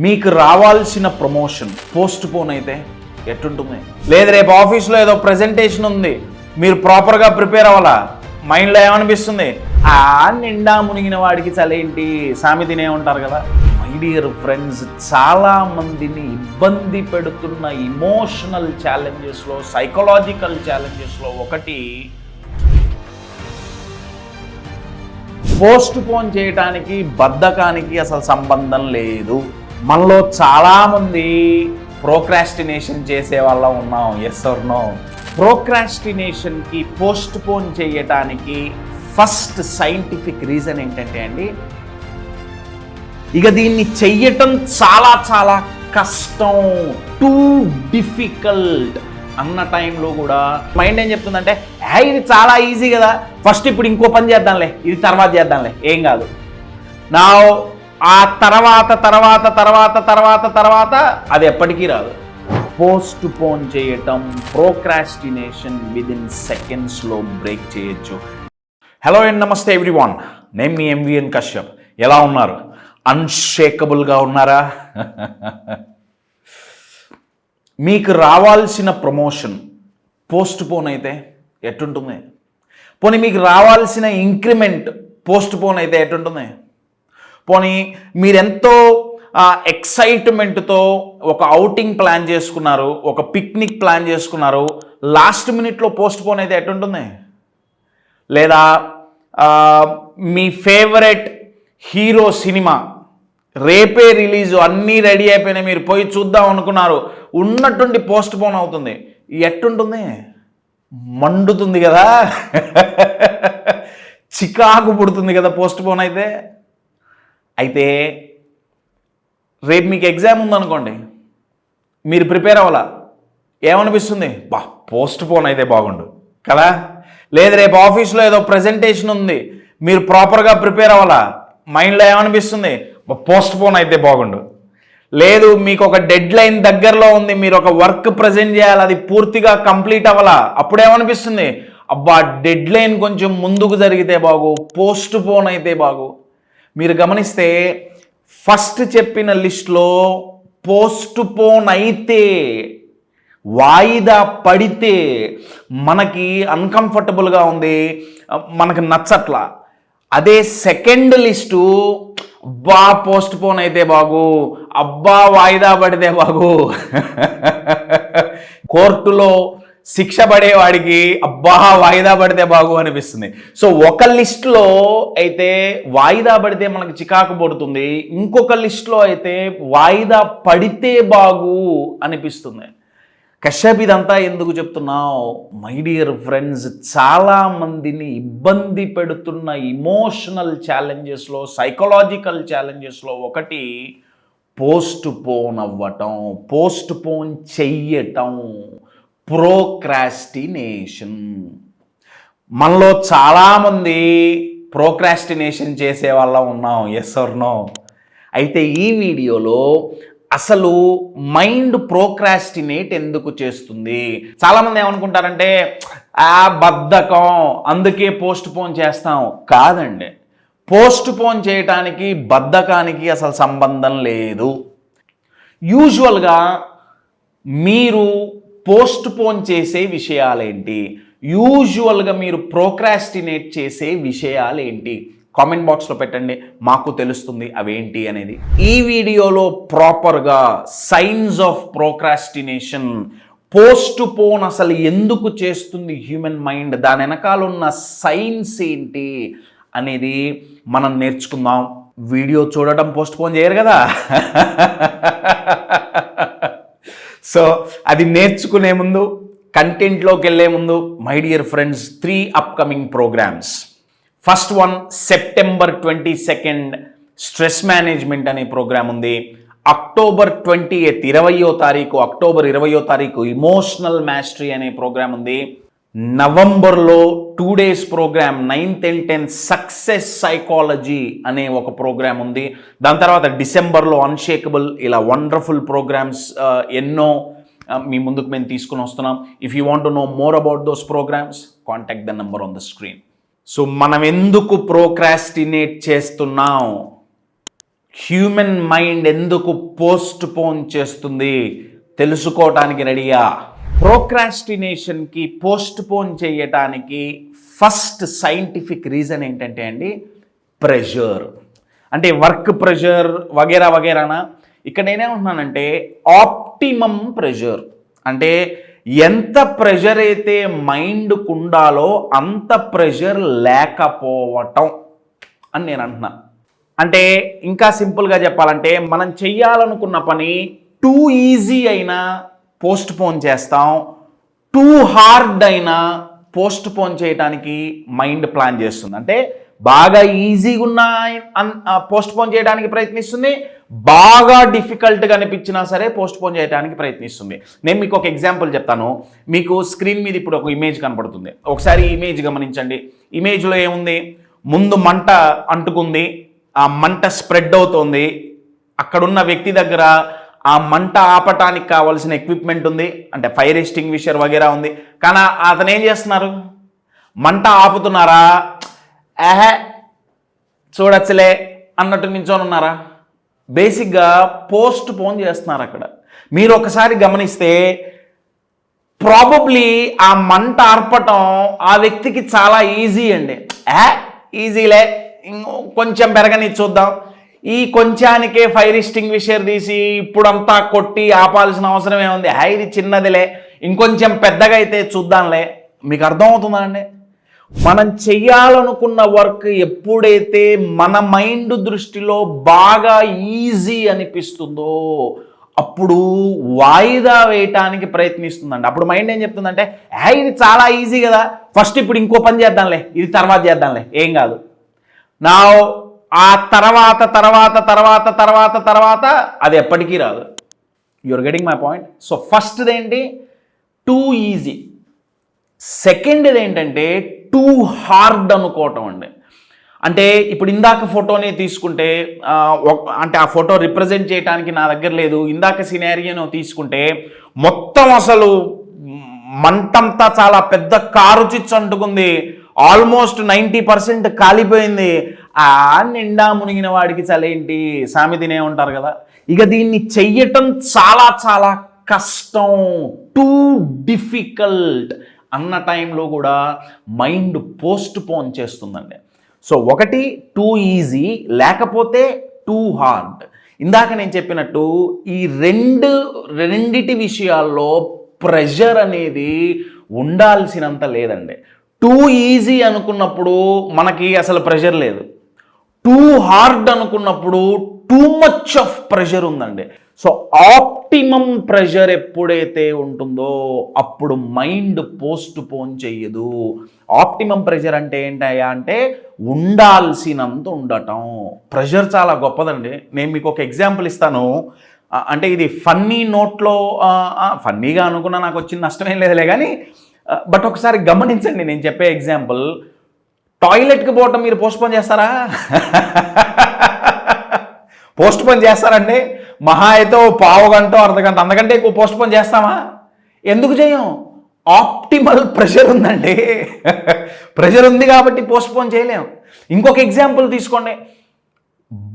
మీకు రావాల్సిన promotion post phone అయితే ఎట్టుంటుంది? లేదు రేపు ఆఫీస్లో ఏదో ప్రెజెంటేషన్ ఉంది, మీరు ప్రాపర్గా ప్రిపేర్ అవ్వాలా, మైండ్లో ఏమనిపిస్తుంది? నిండా మునిగిన వాడికి చలేంటి సామెతనే ఉంటారు కదా. మై డియర్ ఫ్రెండ్స్, చాలామందిని ఇబ్బంది పెడుతున్న ఇమోషనల్ ఛాలెంజెస్లో, సైకలాజికల్ ఛాలెంజెస్లో ఒకటి పోస్ట్ పోన్ చేయడానికి బద్ధకానికి అసలు సంబంధం లేదు. మనలో చాలామంది ప్రోక్రాస్టినేషన్ చేసే వాళ్ళం ఉన్నాం. Yes or no? ప్రోక్రాస్టినేషన్కి పోస్ట్ పోన్ చేయటానికి ఫస్ట్ సైంటిఫిక్ రీజన్ ఏంటంటే అండి, ఇక దీన్ని చెయ్యటం చాలా చాలా కష్టం, టూ డిఫికల్ట్ అన్న టైంలో కూడా మైండ్ ఏం చెప్తుందంటే, ఇది చాలా ఈజీ కదా, ఫస్ట్ ఇప్పుడు ఇంకో పని చేద్దాంలే, ఇది తర్వాత చేద్దాంలే, ఏం కాదు. నా ఆ తర్వాత తర్వాత తర్వాత తర్వాత తర్వాత అది ఎప్పటికీ రాదు. పోస్ట్ పోన్ చేయటం, ప్రోక్రాస్టినేషన్ విదిన్ సెకండ్స్లో బ్రేక్ చేయొచ్చు. హలో అండ్ నమస్తే ఎవ్రీవన్, నేను మీ ఎంవిఎన్ కశ్యప్. ఎలా ఉన్నారు? అన్షేకబుల్గా ఉన్నారా? మీకు రావాల్సిన ప్రమోషన్ పోస్ట్ పోన్ అయితే ఎట్టుంటుంది? పోనీ మీకు రావాల్సిన ఇంక్రిమెంట్ పోస్ట్ పోన్ అయితే ఎట్టుంటుంది? పోనీ మీరెంతో ఎక్సైట్మెంట్తో ఒక అవుటింగ్ ప్లాన్ చేసుకున్నారు, ఒక పిక్నిక్ ప్లాన్ చేసుకున్నారు, లాస్ట్ మినిట్లో పోస్ట్ పోన్ అయితే ఎట్టుంటుంది? లేదా మీ ఫేవరెట్ హీరో సినిమా రేపే రిలీజు, అన్నీ రెడీ అయిపోయినాయి, మీరు పోయి చూద్దాం అనుకున్నారు, ఉన్నట్టుండి పోస్ట్ పోన్ అవుతుంది. ఎట్టుంటుంది? మండుతుంది కదా, చికాకు పుడుతుంది కదా పోస్ట్ పోన్ అయితే. అయితే రేపు మీకు ఎగ్జామ్ ఉందనుకోండి, మీరు ప్రిపేర్ అవ్వాలా, ఏమనిపిస్తుంది? పోస్ట్ పోన్ అయితే బాగుండు కదా. లేదు రేపు ఆఫీస్లో ఏదో ప్రెజెంటేషన్ ఉంది, మీరు ప్రాపర్గా ప్రిపేర్ అవ్వాలా, మైండ్లో ఏమనిపిస్తుంది? పోస్ట్ పోన్ అయితే బాగుండు. లేదు మీకు ఒక డెడ్ లైన్ దగ్గరలో ఉంది, మీరు ఒక వర్క్ ప్రజెంట్ చేయాలి, అది పూర్తిగా కంప్లీట్ అవ్వాలా, అప్పుడేమనిపిస్తుంది? అబ్బా డెడ్ లైన్ కొంచెం ముందుకు జరిగితే బాగు, పోస్ట్ పోన్ అయితే బాగు. మీరు గమనిస్తే ఫస్ట్ చెప్పిన లిస్ట్లో పోస్ట్ పోన్ అయితే, వాయిదా పడితే మనకి అన్కంఫర్టబుల్గా ఉంది, మనకు నచ్చట్లా. అదే సెకండ్ లిస్టు, అబ్బా పోస్ట్ పోన్ అయితే బాగు, అబ్బా వాయిదా పడితే బాగు. కోర్టులో శిక్ష పడేవాడికి అబ్బా వాయిదా పడితే బాగు అనిపిస్తుంది. సో ఒక లిస్ట్లో అయితే వాయిదా పడితే మనకి చికాకు పడుతుంది, ఇంకొక లిస్ట్లో అయితే వాయిదా పడితే బాగు అనిపిస్తుంది. కశ్యప్ ఇదంతా ఎందుకు చెప్తున్నావు? మై డియర్ ఫ్రెండ్స్, చాలామందిని ఇబ్బంది పెడుతున్న ఇమోషనల్ ఛాలెంజెస్లో, సైకలాజికల్ ఛాలెంజెస్లో ఒకటి పోస్ట్ పోన్ అవ్వటం, పోస్ట్ పోన్ చెయ్యటం, ప్రోక్రాస్టినేషన్. మనలో చాలామంది ప్రోక్రాస్టినేషన్ చేసే వాళ్ళం ఉన్నాం. Yes or no? అయితే ఈ వీడియోలో అసలు మైండ్ ప్రోక్రాస్టినేట్ ఎందుకు చేస్తుంది? చాలామంది ఏమనుకుంటారంటే బద్ధకం అందుకే పోస్ట్ పోన్ చేస్తాం. కాదండి, పోస్ట్ పోన్ చేయటానికి బద్ధకానికి అసలు సంబంధం లేదు. యూజువల్గా మీరు పోస్ట్ పోన్ చేసే విషయాలేంటి? యూజువల్గా మీరు ప్రోక్రాస్టినేట్ చేసే విషయాలేంటి? కామెంట్ బాక్స్లో పెట్టండి, మాకు తెలుస్తుంది అవేంటి అనేది. ఈ వీడియోలో ప్రాపర్గా science of procrastination, post phone అసలు ఎందుకు చేస్తుంది హ్యూమన్ మైండ్, దాని వెనకాల ఉన్న సైన్స్ ఏంటి అనేది మనం నేర్చుకుందాం. వీడియో చూడటం పోస్ట్ పోన్ చేయరు కదా. సో అది నేర్చుకునే ముందు, కంటెంట్లోకి వెళ్ళే ముందు, my dear friends, 3 upcoming programmes. First one September 22 stress management అనే ప్రోగ్రామ్ ఉంది. అక్టోబర్ 20వ తారీఖు ఇమోషనల్ మాస్టరీ అనే ప్రోగ్రామ్ ఉంది. నవంబర్లో 2 days programme 9th and 10th success psychology అనే ఒక ప్రోగ్రామ్ ఉంది. దాని తర్వాత డిసెంబర్లో అన్షేకబుల్. ఇలా వండర్ఫుల్ ప్రోగ్రామ్స్ ఎన్నో మీ ముందుకు మేము తీసుకుని వస్తున్నాం. If you want to know more about those programmes, contact the number on the screen. So మనం ఎందుకు ప్రోక్రాస్టినేట్ చేస్తున్నాం? హ్యూమన్ మైండ్ ఎందుకు పోస్ట్ పోన్ చేస్తుంది తెలుసుకోవటానికి రెడీయా? ప్రోక్రాస్టినేషన్కి పోస్ట్ పోన్ చేయటానికి ఫస్ట్ సైంటిఫిక్ రీజన్ ఏంటంటే అండి, ప్రెషర్. అంటే వర్క్ ప్రెషర్ వగేరా వగేరానా. ఇక్కడ నేనేమంటున్నానంటే ఆప్టిమమ్ ప్రెషర్, అంటే ఎంత ప్రెషర్ అయితే మైండ్కు ఉండాలో అంత ప్రెషర్ లేకపోవటం అని నేను అంటున్నా. అంటే ఇంకా సింపుల్గా చెప్పాలంటే మనం చెయ్యాలనుకున్న పని టూ ఈజీ అయినా పోస్ట్ పోన్ చేస్తాం, టూ హార్డ్ అయినా పోస్ట్ పోన్ చేయడానికి మైండ్ ప్లాన్ చేస్తుంది. అంటే బాగా ఈజీగా ఉన్న పోస్ట్ పోన్ చేయడానికి ప్రయత్నిస్తుంది, బాగా డిఫికల్ట్గా అనిపించినా సరే పోస్ట్ పోన్ చేయడానికి ప్రయత్నిస్తుంది. నేను మీకు ఒక ఎగ్జాంపుల్ చెప్తాను. మీకు స్క్రీన్ మీద ఇప్పుడు ఒక ఇమేజ్ కనపడుతుంది, ఒకసారి ఈ ఇమేజ్ గమనించండి. ఇమేజ్లో ఏముంది? ముందు మంట అంటుకుంది, ఆ మంట స్ప్రెడ్ అవుతోంది, అక్కడున్న వ్యక్తి దగ్గర ఆ మంట ఆపటానికి కావాల్సిన ఎక్విప్మెంట్ ఉంది, అంటే ఫైర్ ఎక్స్టింగ్విషర్ వగేరా ఉంది. కానీ అతను ఏం చేస్తున్నారు? మంట ఆపుతున్నారా? చూడచ్చలే అన్నట్టు నించొని ఉన్నారా? బేసిక్గా పోస్ట్ పోన్ చేస్తున్నారు. అక్కడ మీరు ఒకసారి గమనిస్తే ప్రాబబ్లీ ఆ మంట ఆర్పటం ఆ వ్యక్తికి చాలా ఈజీ అండి. ఈజీలే, కొంచెం పెరగని చూద్దాం, ఈ కొంచానికే ఫైర్ ఎక్స్టింగ్విషర్ తీసి ఇప్పుడంతా కొట్టి ఆపాల్సిన అవసరం ఏముంది, ఇది చిన్నదిలే, ఇంకొంచెం పెద్దగా అయితే చూద్దాంలే. మీకు అర్థమవుతుందా అండి? మనం చెయ్యాలనుకున్న వర్క్ ఎప్పుడైతే మన మైండ్ దృష్టిలో బాగా ఈజీ అనిపిస్తుందో అప్పుడు వాయిదా వేయటానికి ప్రయత్నిస్తుందండి. అప్పుడు మైండ్ ఏం చెప్తుందంటే, ఇది చాలా ఈజీ కదా, ఫస్ట్ ఇప్పుడు ఇంకో పని చేద్దాంలే, ఇది తర్వాత చేద్దాంలే, ఏం కాదు. నా ఆ తర్వాత తర్వాత తర్వాత తర్వాత తర్వాత అది ఎప్పటికీ రాదు. You're getting my point? So ఫస్ట్ది ఏంటి? Too easy. సెకండ్ది ఏంటంటే టూ హార్డ్ అనుకోవటం అండి. అంటే ఇప్పుడు ఇందాక ఫోటోని తీసుకుంటే అంటే ఆ ఫోటో రిప్రజెంట్ చేయడానికి నా దగ్గర లేదు. ఇందాక సినారియోను తీసుకుంటే మొత్తం అసలు మంటంతా చాలా పెద్ద కారు చిచ్చు అంటుకుంది, ఆల్మోస్ట్ 90% కాలిపోయింది. ఆ నిండా మునిగిన వాడికి చలేంటి సామెతనే ఉంటారు కదా. ఇక దీన్ని చెయ్యటం చాలా చాలా కష్టం, టూ డిఫికల్ట్ అన్న టైంలో కూడా మైండ్ పోస్ట్ పోన్ చేస్తుందండి. సో ఒకటి టూ ఈజీ, లేకపోతే టూ హార్డ్. ఇందాక నేను చెప్పినట్టు ఈ రెండిటి విషయాల్లో ప్రెషర్ అనేది ఉండాల్సినంత లేదండి. టూ ఈజీ అనుకున్నప్పుడు మనకి అసలు ప్రెషర్ లేదు, టూ హార్డ్ అనుకున్నప్పుడు టూ మచ్ ఆఫ్ ప్రెషర్ ఉందండి. సో ఆప్టిమమ్ ప్రెషర్ ఎప్పుడైతే ఉంటుందో అప్పుడు మైండ్ పోస్ట్ పోన్ చెయ్యదు. ఆప్టిమమ్ ప్రెషర్ అంటే ఏంటయ్యా అంటే ఉండాల్సినంత ఉండటం. ప్రెషర్ చాలా గొప్పదండి. నేను మీకు ఒక ఎగ్జాంపుల్ ఇస్తాను. అంటే ఇది ఫన్నీ నోట్లో, ఫన్నీగా అనుకున్నా నాకు వచ్చిన నష్టమేం లేదులే కానీ, బట్ ఒకసారి గమనించండి నేను చెప్పే ఎగ్జాంపుల్. టాయిలెట్కి పోవటం మీరు పోస్ట్ పోన్ చేస్తారా? పోస్ట్ పోన్ చేస్తారండి. మహా అయితే పావు గంట అర్ధగంట, అంతకంటే ఎక్కువ పోస్ట్ పోన్ చేస్తామా? ఎందుకు చేయం? ఆప్టిమల్ ప్రెషర్ ఉందండి. ప్రెషర్ ఉంది కాబట్టి పోస్ట్ పోన్ చేయలేం. ఇంకొక ఎగ్జాంపుల్ తీసుకోండి.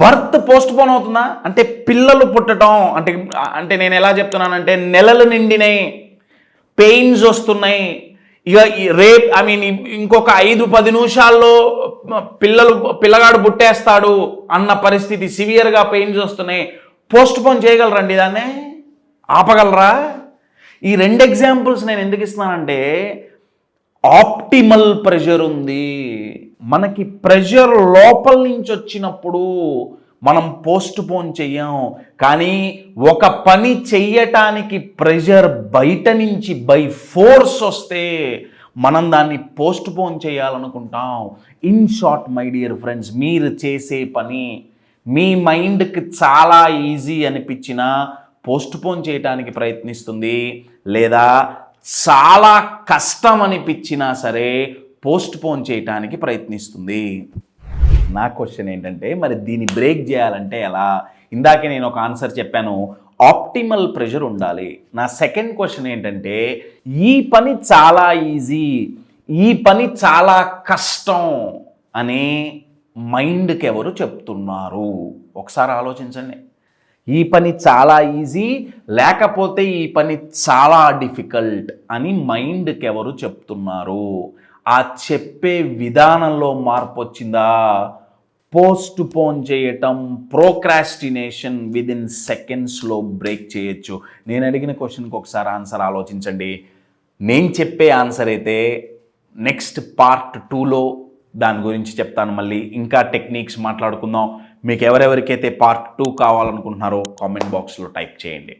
బర్త్ పోస్ట్ పోన్ అవుతుందా? అంటే పిల్లలు పుట్టడం, అంటే నేను ఎలా చెప్తున్నానంటే నెలలు నిండినాయి, పెయిన్స్ వస్తున్నాయి, ఇక ఇంకొక 5-10 నిమిషాల్లో పిల్లగాడు పుట్టేస్తాడు అన్న పరిస్థితి, సివియర్గా పెయిన్స్ వస్తున్నాయి. పోస్ట్ పోన్ చేయగలరండి? దాన్ని ఆపగలరా? ఈ 2 ఎగ్జాంపుల్స్ నేను ఎందుకు ఇస్తున్నానంటే ఆప్టిమల్ ప్రెషర్ ఉంది. మనకి ప్రెషర్ లోపల నుంచి వచ్చినప్పుడు మనం పోస్ట్ పోన్ చెయ్యం. కానీ ఒక పని చెయ్యటానికి ప్రెషర్ బయట నుంచి బై ఫోర్స్ వస్తే మనం దాన్ని పోస్ట్ పోన్ చేయాలనుకుంటాం. In short my dear friends, మీరు చేసే పని మీ మైండ్కి చాలా ఈజీ అనిపించినా పోస్ట్ పోన్ చేయటానికి ప్రయత్నిస్తుంది, లేదా చాలా కష్టం అనిపించినా సరే పోస్ట్ పోన్ చేయటానికి ప్రయత్నిస్తుంది. నా క్వశ్చన్ ఏంటంటే మరి దీన్ని బ్రేక్ చేయాలంటే ఎలా? ఇందాకే నేను ఒక ఆన్సర్ చెప్పాను, ఆప్టిమల్ ప్రెషర్ ఉండాలి. నా సెకండ్ క్వశ్చన్ ఏంటంటే ఈ పని చాలా ఈజీ, ఈ పని చాలా కష్టం అని మైండ్కి ఎవరు చెప్తున్నారు? ఒకసారి ఆలోచించండి. ఈ పని చాలా ఈజీ, లేకపోతే ఈ పని చాలా డిఫికల్ట్ అని మైండ్కి ఎవరు చెప్తున్నారు? ఆ చెప్పే విధానంలో మార్పు వచ్చిందా? పోస్ట్ పోన్ చేయటం, ప్రోక్రాస్టినేషన్ విదిన్ సెకండ్స్లో బ్రేక్ చేయొచ్చు. నేను అడిగిన క్వశ్చన్కి ఒకసారి ఆన్సర్ ఆలోచించండి. నేను చెప్పే ఆన్సర్ అయితే నెక్స్ట్ పార్ట్ 2లో దాని గురించి చెప్తాను. మళ్ళీ ఇంకా టెక్నిక్స్ మాట్లాడుకుందాం. మీకు ఎవరెవరికైతే పార్ట్ 2 కావాలనుకుంటున్నారో కామెంట్ బాక్స్లో టైప్ చేయండి.